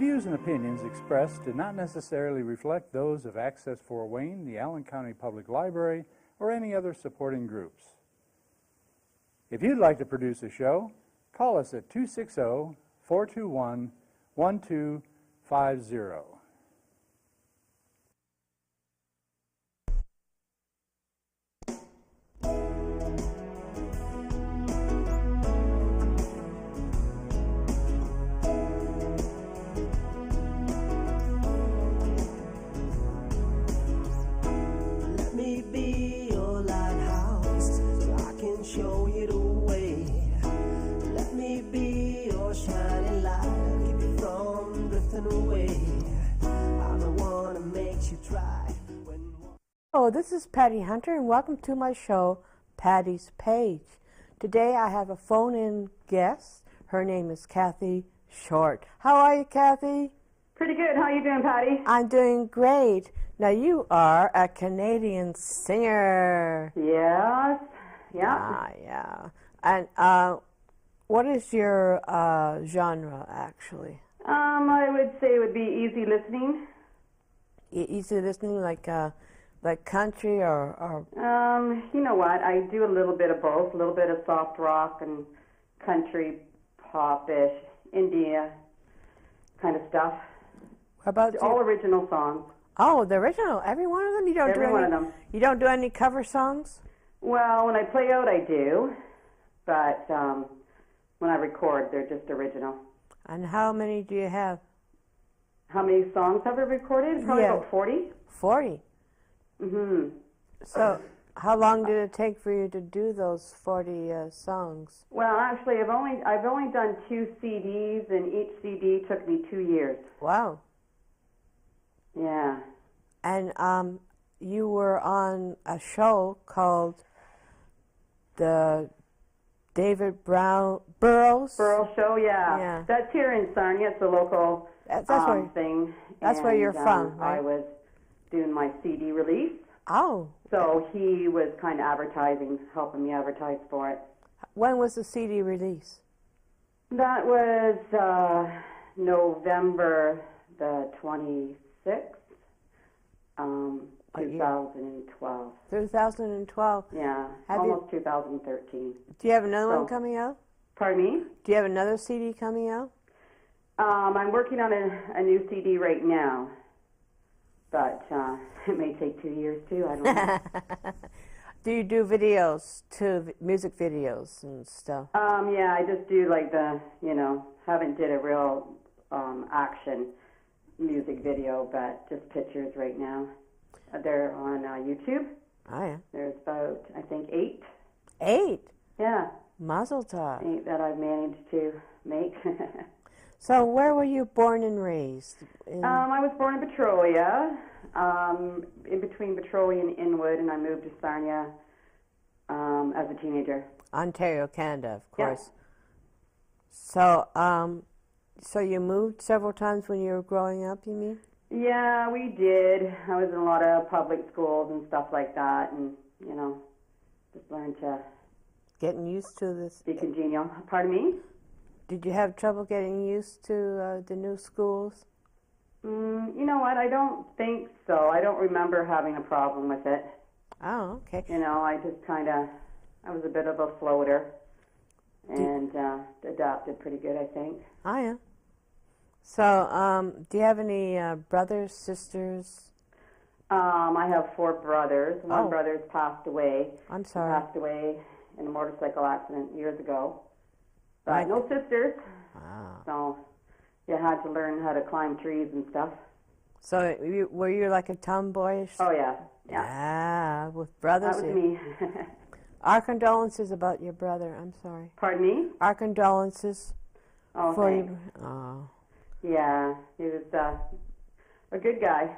views and opinions expressed do not necessarily reflect those of Access Fort Wayne, the Allen County Public Library, or any other supporting groups. If you'd like to produce a show, call us at 260-421-1250. Show you the way. Let me be your shining light. Keep you from drifting away. I'm the one that makes you try. Hello, this is Patty Hunter, and welcome to my show, Patty's Page. Today I have a phone-in guest. Her name is Kathy Shortt. How are you, Kathy? Pretty good. How are you doing, Patty? I'm doing great. Now, you are a Canadian singer. Yes. Yeah. Yeah. And what is your genre, actually? I would say it would be easy listening. Easy listening, like country or? You know what? I do a little bit of both. A little bit of soft rock and country, pop-ish, India kind of stuff. How about all original songs? Oh, the original. Every one of them? You don't every do one any, of them. You don't do any cover songs? Well, when I play out, I do, but when I record, they're just original. And how many do you have? How many songs have I recorded? Probably about 40. 40? Mm-hmm. So how long did it take for you to do those 40 songs? Well, actually, I've only done 2 CDs, and each CD took me 2 years. Wow. Yeah. And you were on a show called the David Burrows Show, yeah. That's here in Sarnia. It's a local thing. That's where you're from, right? I was doing my CD release. Oh. So he was kind of helping me advertise for it. When was the CD release? That was November the 26th. 2012. 2012. Yeah, almost 2013. Do you have another one coming out? Pardon me? Do you have another CD coming out? I'm working on a new CD right now, but it may take 2 years too. I don't know. Do you do videos too, music videos and stuff? Yeah, I just do like haven't did a real action music video, but just pictures right now. They're on YouTube. Oh, yeah. There's about, I think, 8. 8? Yeah. Mazel tov. 8 that I've managed to make. So where were you born and raised? I was born in Petrolia, in between Petrolia and Inwood, and I moved to Sarnia as a teenager. Ontario, Canada, of course. Yeah. So you moved several times when you were growing up, you mean? Yeah, we did. I was in a lot of public schools and stuff like that, and, just learned to... Getting used to this... Be congenial. Pardon me? Did you have trouble getting used to the new schools? You know what? I don't think so. I don't remember having a problem with it. Oh, okay. I just I was a bit of a floater, and adapted pretty good, I think. Oh, yeah. So, do you have any brothers, sisters? I have 4 brothers. One brother's passed away. I'm sorry. He passed away in a motorcycle accident years ago. But no sisters. Wow. So you had to learn how to climb trees and stuff. So were you like a tomboyish? Oh, yeah. Yeah, with brothers. That was me. Our condolences about your brother. I'm sorry. Pardon me? Our condolences for you. Oh. Yeah, he was a good guy.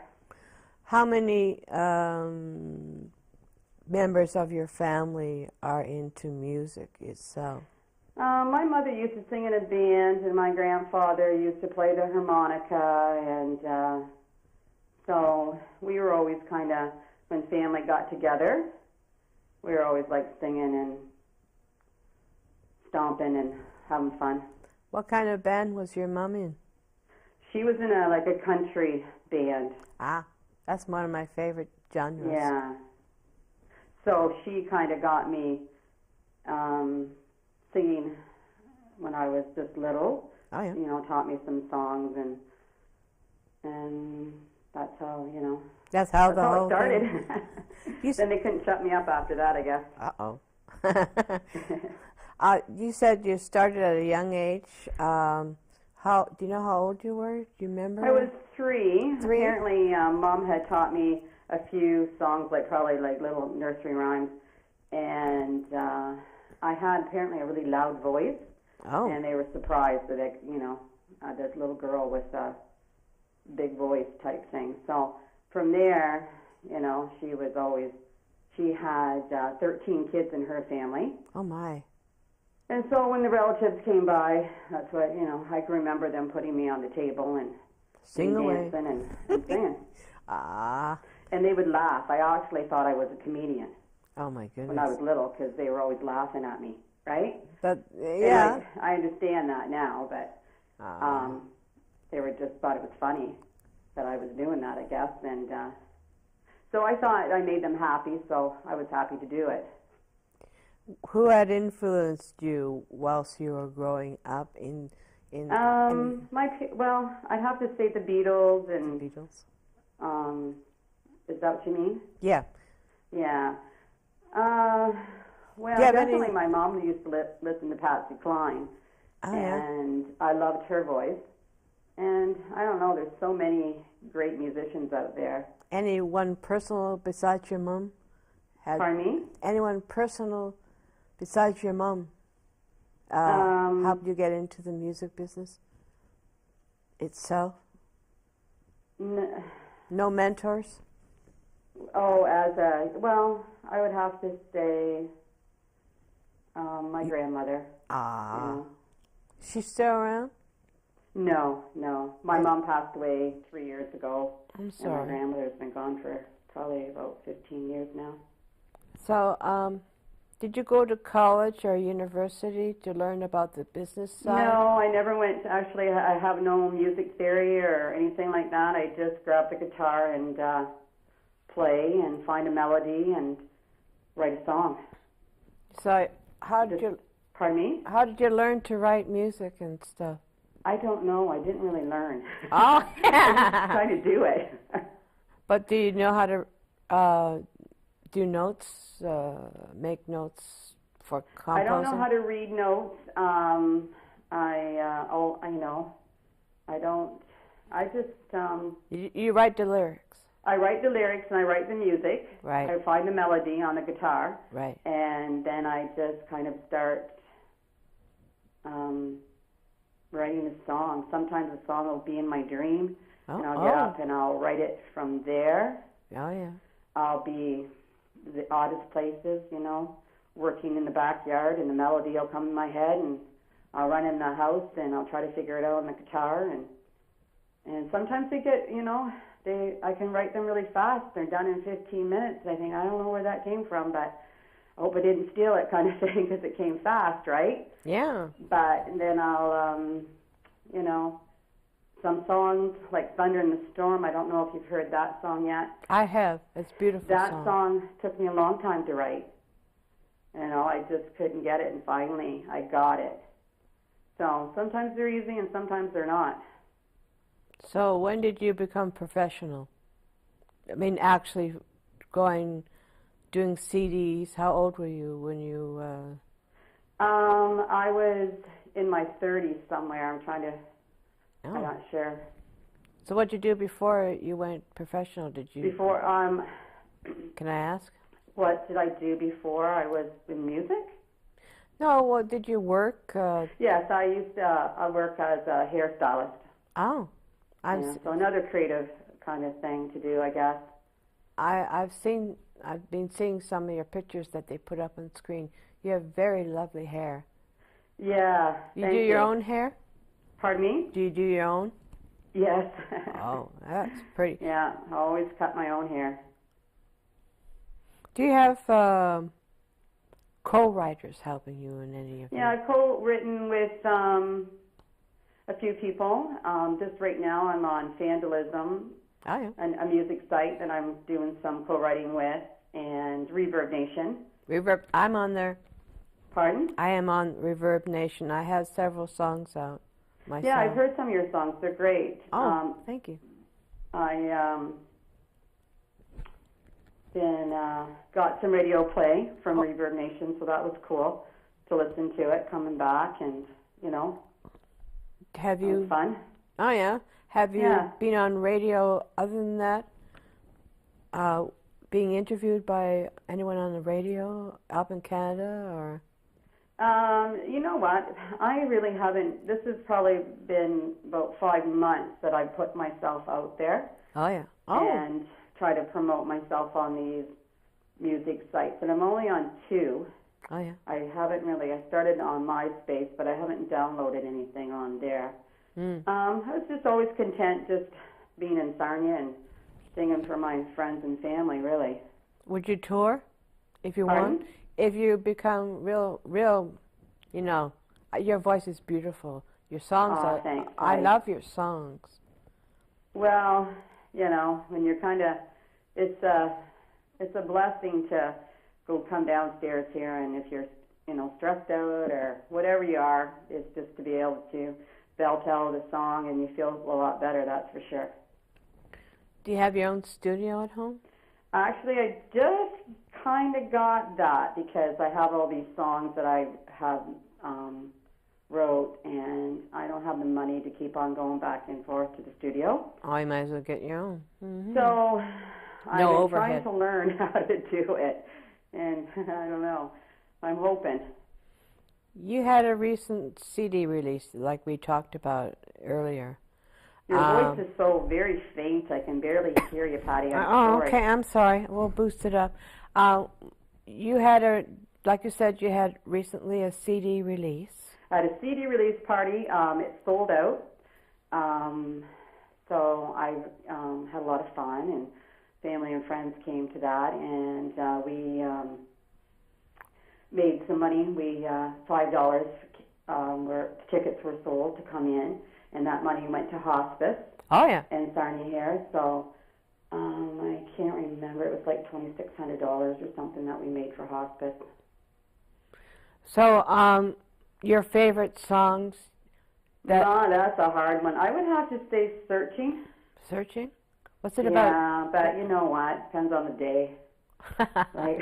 How many members of your family are into music itself? My mother used to sing in a band, and my grandfather used to play the harmonica, and so we were always when family got together, we were always singing and stomping and having fun. What kind of band was your mom in? She was in a country band. Ah, that's one of my favorite genres. Yeah. So she kind of got me singing when I was just little. Oh, yeah. You know, taught me some songs, and that's how, you know. That's how That's the how whole it started. thing. Then they couldn't shut me up after that, I guess. Uh-oh. You said you started at a young age. How do you know how old you were? Do you remember? I was 3. 3? Apparently, Mom had taught me a few songs, probably little nursery rhymes, and I had apparently a really loud voice. Oh. And they were surprised that this little girl with a big voice type thing. So from there, you know, she had 13 kids in her family. Oh my. And so when the relatives came by, that's what, you know, I can remember them putting me on the table and Sing away. dancing and singing. Ah. And they would laugh. I actually thought I was a comedian Oh my goodness. when I was little because they were always laughing at me, right? But And yeah. I understand that now, but Ah. they were just thought it was funny that I was doing that, I guess. And so I thought I made them happy, so I was happy to do it. Who had influenced you whilst you were growing up in Well, I'd have to say the Beatles the and Beatles? is that what you mean? Yeah. Yeah. Well, Do you have definitely any- my mom used to listen to Patsy Cline, Oh, yeah. and I loved her voice. And I don't know, there's so many great musicians out there. Anyone personal besides your mom? Pardon me? Anyone personal besides your mom helped you get into the music business itself? No mentors? Oh, I would have to say my grandmother. Ah. You know. She's still around? No. My mom passed away 3 years ago. I'm And my sorry. grandmother's been gone for probably about 15 years now. So, did you go to college or university to learn about the business side? No, I never went. Actually, I have no music theory or anything like that. I just grab the guitar and play and find a melody and write a song. So, how did you Pardon me? how did you learn to write music and stuff? I don't know. I didn't really learn. Oh, Trying to do it. but do you know how to do notes, make notes for composing? I don't know how to read notes. I don't. I just. You write the lyrics. I write the lyrics and I write the music. Right. I find the melody on the guitar. Right. And then I just kind of start writing a song. Sometimes a song will be in my dream, and I'll get up and I'll write it from there. Oh, yeah. I'll be the oddest places, you know, working in the backyard, and the melody will come in my head, and I'll run in the house and I'll try to figure it out on the guitar, and sometimes they get, you know, I can write them really fast. They're done in 15 minutes. I think, I don't know where that came from, but I hope I didn't steal it, kind of thing, because it came fast, right? Yeah. But then I'll, you know, some songs like Thunder in the Storm. I don't know if you've heard that song yet. I have. It's a beautiful That song. song took me a long time to write. You know, I just couldn't get it, and finally I got it. So sometimes they're easy and sometimes they're not. So when did you become professional? I mean, actually doing CDs. How old were you when you... I was in my 30s somewhere. I'm not sure. So what did you do before you went professional? Did you... Before, Can I ask? what did I do before I was in music? No, well, did you work? Yes, I used to work as a hairstylist. Oh. Yeah, so another creative kind of thing to do, I guess. I've been seeing some of your pictures that they put up on screen. You have very lovely hair. Yeah. You do your own hair? Pardon me? Do you do your own? Yes. Oh, that's pretty. Yeah, I always cut my own hair. Do you have co-writers helping you in any of Yeah, I've co-written with a few people. Just right now I'm on Vandalism, Oh, yeah. a music site that I'm doing some co-writing with, and Reverb Nation. Reverb. I'm on there. Pardon? I am on Reverb Nation. I have several songs out myself. Yeah, I've heard some of your songs. They're great. Oh, thank you. I got some radio play from Reverb Nation, so that was cool to listen to it coming back, and Have it was you? fun. Oh, yeah. Have you Yeah. been on radio other than that? Being interviewed by anyone on the radio up in Canada, or? You know what? I really haven't. This has probably been about 5 months that I put myself out there Oh, yeah. Oh. and try to promote myself on these music sites. And I'm only on 2. Oh, yeah. I haven't really. I started on MySpace, but I haven't downloaded anything on there. I was just always content just being in Sarnia and singing for my friends and family, really. Would you tour if you Pardon? want? If you become real, your voice is beautiful. Your songs Aw, are. thanks, I Patty. love your songs. Well, when you're kind of, it's a blessing to come downstairs here, and if you're, stressed out or whatever you are, it's just to be able to belt out a song and you feel a lot better, that's for sure. Do you have your own studio at home? Actually, I just kind of got that because I have all these songs that I have wrote, and I don't have the money to keep on going back and forth to the studio. Oh, you might as well get your own. Mm-hmm. So I've been overhead. trying to learn how to do it, and I don't know. I'm hoping. You had a recent CD release, like we talked about earlier. Your voice is so very faint, I can barely hear you, Patty. I'm sorry. Okay, I'm sorry. We'll boost it up. You had like you said, you had recently a CD release. I had a CD release party. It sold out. So I had a lot of fun, and family and friends came to that, and we made some money. We $5 where tickets were sold to come in, and that money went to hospice Oh, yeah. in Sarnia here. So I can't remember. It was like $2,600 or something that we made for hospice. So, your favorite songs? That's a hard one. I would have to say Searching. Searching? What's it about? Yeah, but you know what? Depends on the day. Right?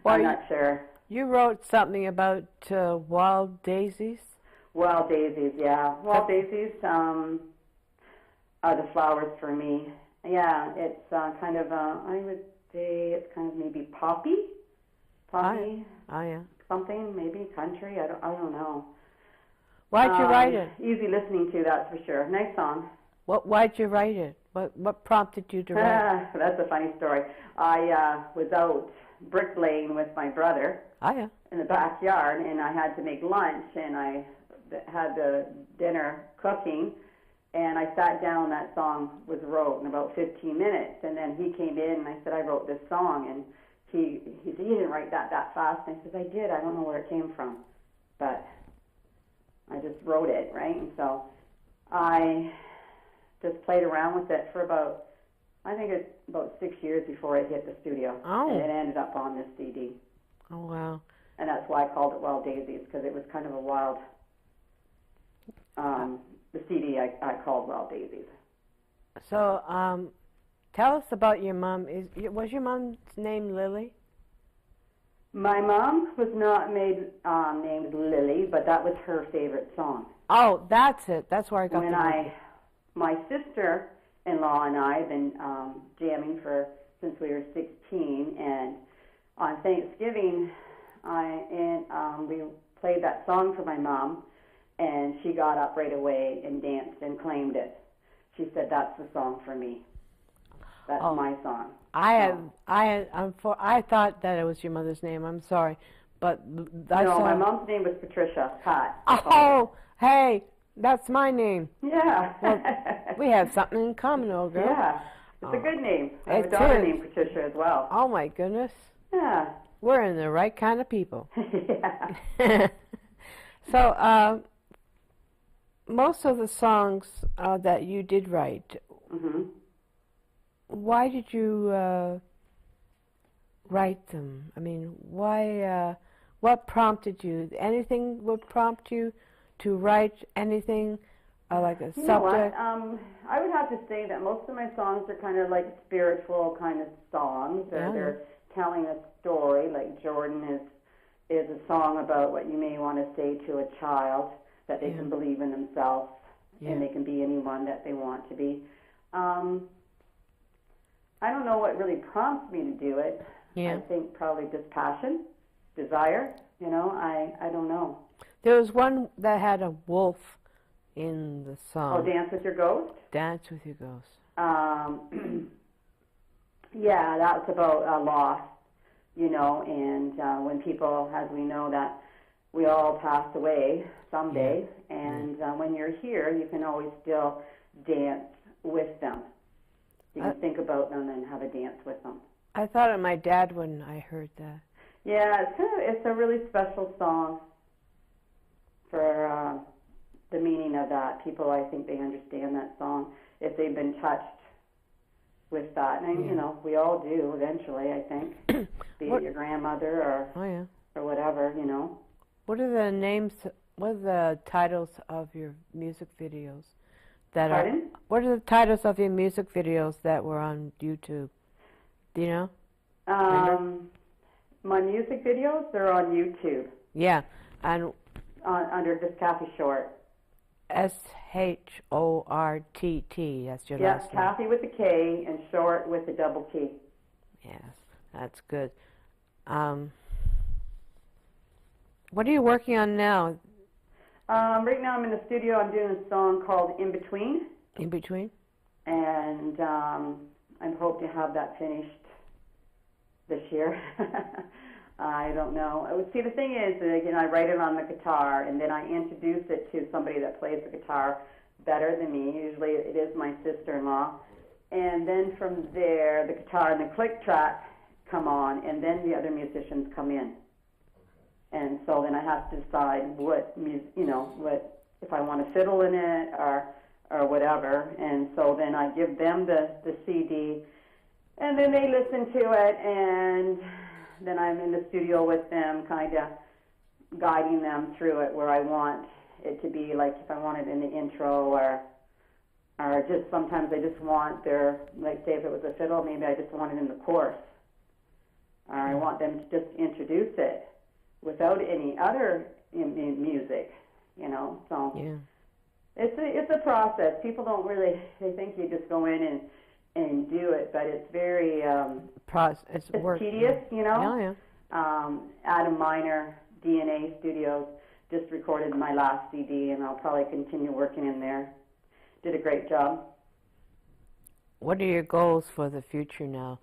Well, I'm not sure. You wrote something about wild daisies? Wild daisies, yeah. Wild daisies are the flowers for me. Yeah, it's kind of, I would say it's kind of maybe poppy. Oh, yeah. Something, maybe country. I don't know. Why'd you write it? Easy listening to, that's for sure. Nice song. Why'd you write it? What prompted you to write it? That's a funny story. I was out bricklaying with my brother Oh, yeah. in the backyard, and I had to make lunch, and I had the dinner cooking, and I sat down. That song was wrote in about 15 minutes, and then he came in, and I said, I wrote this song, and he said, you didn't write that fast. And I said, I did. I don't know where it came from, but I just wrote it, right? And so I just played around with it for about 6 years before it hit the studio. Oh. And it ended up on this CD. Oh, wow. And that's why I called it Wild Daisies, because it was kind of a wild, the CD I called Wild Daisies. So, tell us about your mom. Was your mom's name Lily? My mom was not named Lily, but that was her favorite song. Oh, that's it. That's where I got the name. My sister-in-law and I have been jamming since we were 16, and on Thanksgiving, we played that song for my mom, and she got up right away and danced and claimed it. She said, "That's the song for me. That's my song." I thought that it was your mother's name. I'm sorry, but my mom's name was Patricia Pat. Oh, hey, that's my name. Yeah. Well, we have something in common, old girl. Yeah, it's a good name. I have a It daughter is. named Patricia as well. Oh my goodness, Yeah. we're in the right kind of people. Yeah. So, most of the songs that you did write, Mm-hmm. why did you write them? I mean, why? What prompted you? Anything would prompt you to write anything like a You know what? subject? I would have to say that most of my songs are kind of like spiritual kind of songs. Yeah. They're telling a story. Like Jordan is a song about what you may want to say to a child, that they Yeah. can believe in themselves Yeah. and they can be anyone that they want to be. I don't know what really prompts me to do it. Yeah. I think probably just passion, desire. You know, I don't know. There was one that had a wolf in the song. Oh, Dance with Your Ghost? Dance with Your Ghost. Yeah, that's about loss, you know, and when people, as we know, that we all pass away someday, and when you're here, you can always still dance with them. You can think about them and have a dance with them. I thought of my dad when I heard that. Yeah, it's a really special song for the meaning of that. People, I think they understand that song if they've been touched with that. And, you know, we all do eventually, I think, be it your grandmother or whatever, you know. What are the names, what are the titles of your music videos? Pardon? What are the titles of your music videos that were on YouTube? Do you know? My music videos, they're on YouTube. Yeah, and Under just Kathy Shortt. Shortt, that's your last name. Kathy with a K and Shortt with a double T. Yes, that's good. What are you working on now? Right now I'm in the studio. I'm doing a song called In Between. In between? And I hope to have that finished this year. I don't know. See, the thing is, I write it on the guitar, and then I introduce it to somebody that plays the guitar better than me. Usually it is my sister-in-law. And then from there, the guitar and the click track come on, and then the other musicians come in. And so then I have to decide what if I want to fiddle in it or whatever. And so then I give them the CD, and then they listen to it, and then I'm in the studio with them, kind of guiding them through it where I want it to be, like if I want it in the intro or just sometimes I just want their, like say if it was a fiddle, maybe I just want it in the chorus. Or I want them to just introduce it without any other music, you know. So Yeah. it's a process. People don't really, they think you just go in and do it, but it's very It's work. tedious, you know. Yeah. Adam Miner, DNA Studios, just recorded my last CD, and I'll probably continue working in there. Did a great job. What are your goals for the future now?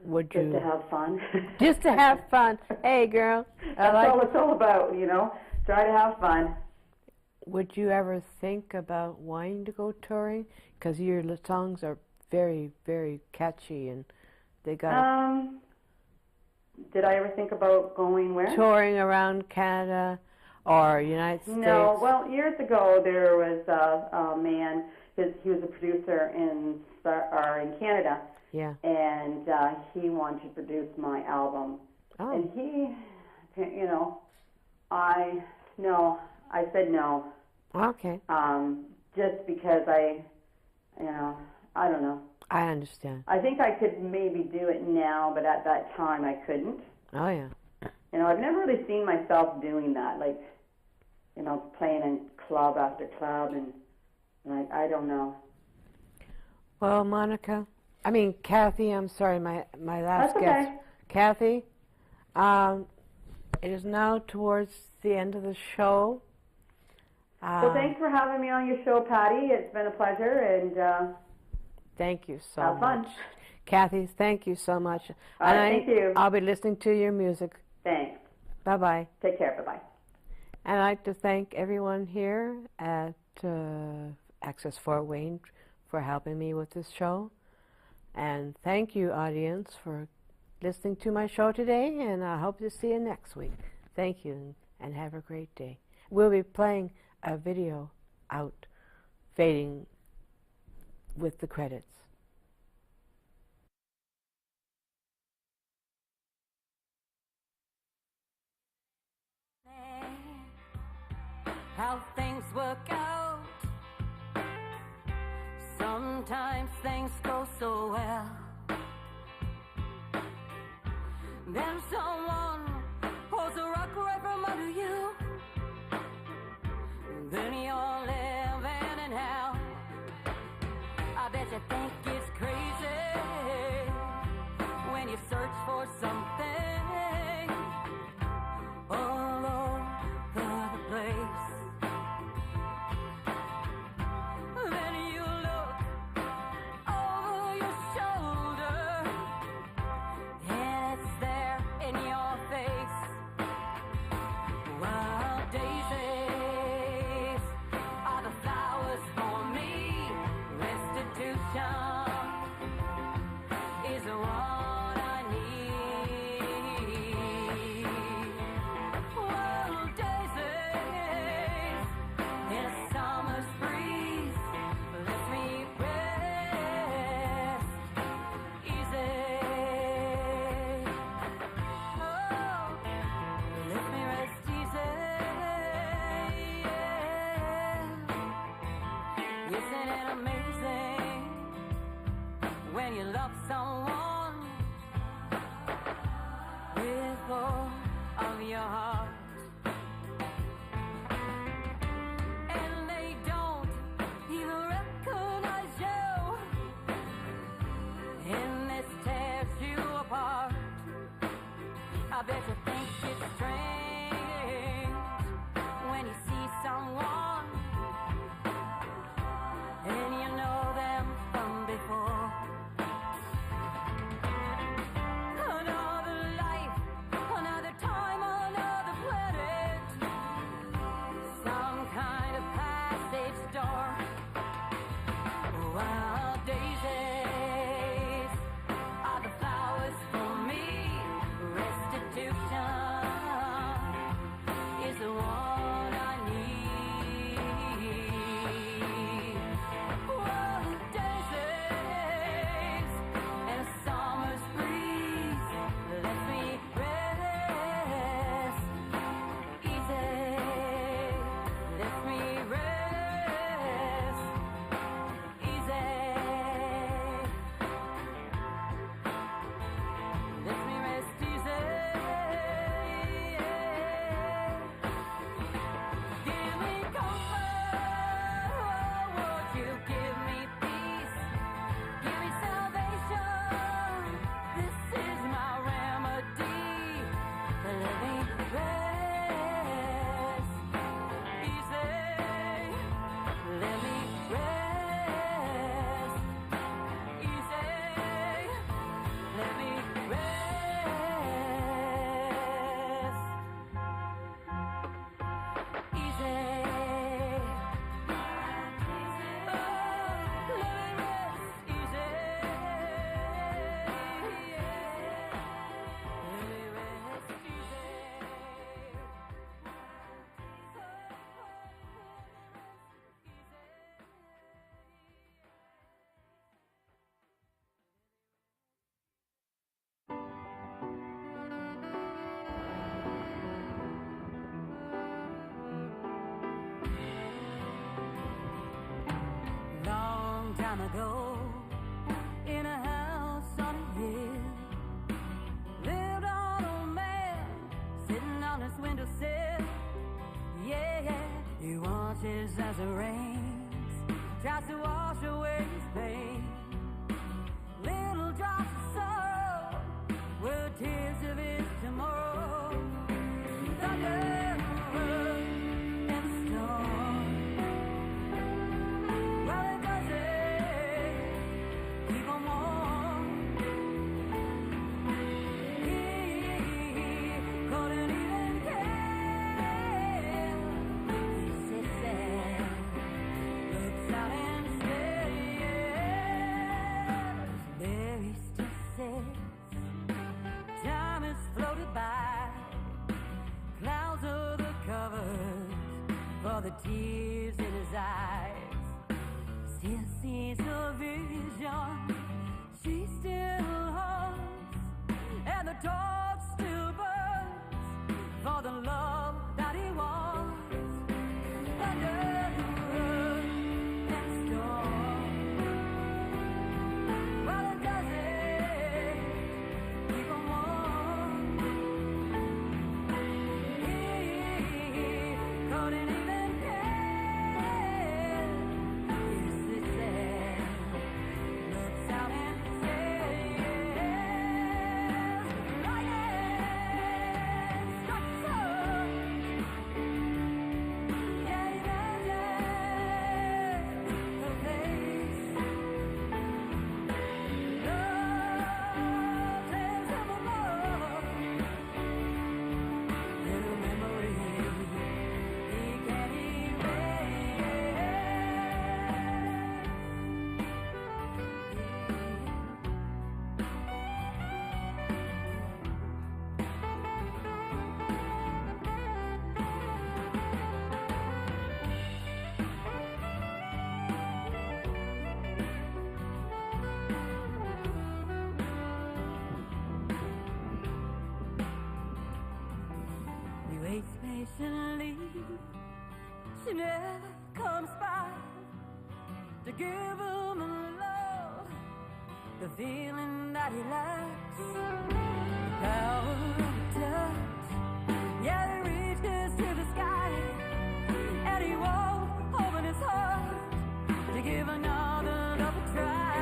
Would Just you to have fun. just to have fun? Hey, girl. That's all it's all about, you know. Try to have fun. Would you ever think about wanting to go touring? Because your songs are very, very catchy, and they got Did I ever think about going where? touring around Canada or United States. No. Well, years ago there was a man. He was a producer in Canada. Yeah. And he wanted to produce my album. Oh. And he, you know, I said no. Okay. Just because I don't know. I understand. I think I could maybe do it now, but at that time I couldn't. Oh, yeah. You know, I've never really seen myself doing that, like, you know, playing in club after club, and I don't know. Well, Kathy, I'm sorry, my last That's guest. okay. Kathy, it is now towards the end of the show. So thanks for having me on your show, Patty. It's been a pleasure, and thank you so have fun. much. Kathy, thank you so much. All right, thank you. I'll be listening to your music. Thanks. Bye-bye. Take care. Bye-bye. And I'd like to thank everyone here at Access Fort Wayne for helping me with this show. And thank you, audience, for listening to my show today, and I hope to see you next week. Thank you, and have a great day. We'll be playing a video out, fading with the credits. How things work out. Sometimes things go so well. Then someone pulls a rock right from under you. Then you're living in hell. I bet you think it's crazy when you search for something all over the place. Then you look over your shoulder and it's there in your face. Wild daisies are the flowers for me. Restitution is what I need. Wild daisies in a summer's breeze lets me rest easy. Oh, lets me rest easy. Yeah. Isn't it amazing when you love someone with all of your heart, and they don't even recognize you, and this tears you apart? I bet you think it's strange when you see someone and you know them from before. Another life, another time, another planet, some kind of passage door. Wild daisies are the flowers for me. Restitution is what I need. Wild daisies and a summer's breeze lets me rest easy. Lets me rest easy. Lets me rest easy. Give me comfort, would you give me peace? Give me salvation, this is my remedy. Let me rest easy. Let me rest easy. Let me rest easy. Long time ago, in a house on a hill, lived an old man sitting on his windowsill. Yeah, he watches as it rains, tries to wash away his pain. Little drops of sorrow were tears of his tomorrow. Thunder and storm. Well, it doesn't keep on warm. He couldn't even care. He sits there, looks out and stares. There he still sits. Time has floated by. Clouds are the covers for the tears in his his eyes. Still sees her vision. She still haunts, and the torch still burns for the love that he wants. Under the earth and storm, well, it doesn't keep him warm. He couldn't even care. He sits there, looks out and says, lightning strikes her. Yeah, he imagines her face. Love takes him above in a memory he can't erase. He waits patiently. She never comes by to give him a love, the feeling that he lacks, the power of touch. Yeah, he reaches to the sky, and he won't open his heart to give another love a try.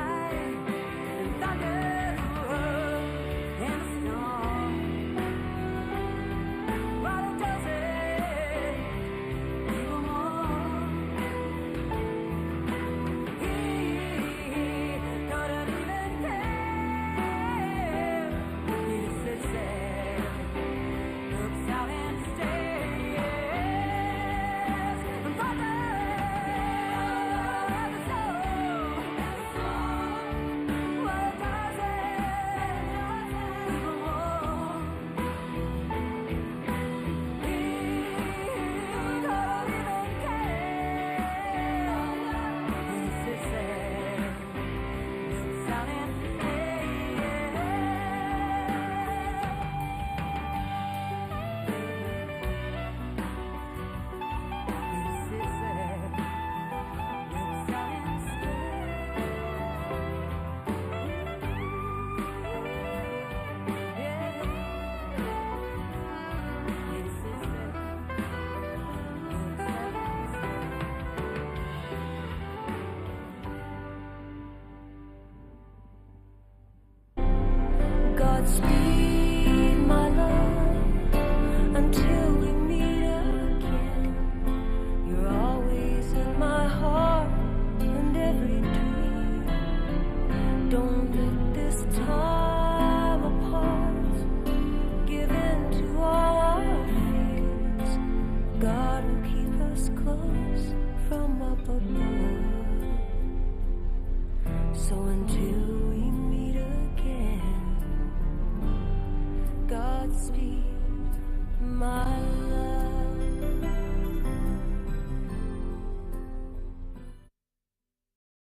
And thunder the earth in a storm, well, it doesn't keep him warm. He couldn't even care. He sits there, looks out and stares. And thunder the storm, well, it doesn't keep him warm. Godspeed, my love, until we meet again. You're always in my heart and every dream. Don't let this time apart give in to all our fears. God will keep us close from up above. So until we meet again, Godspeed, my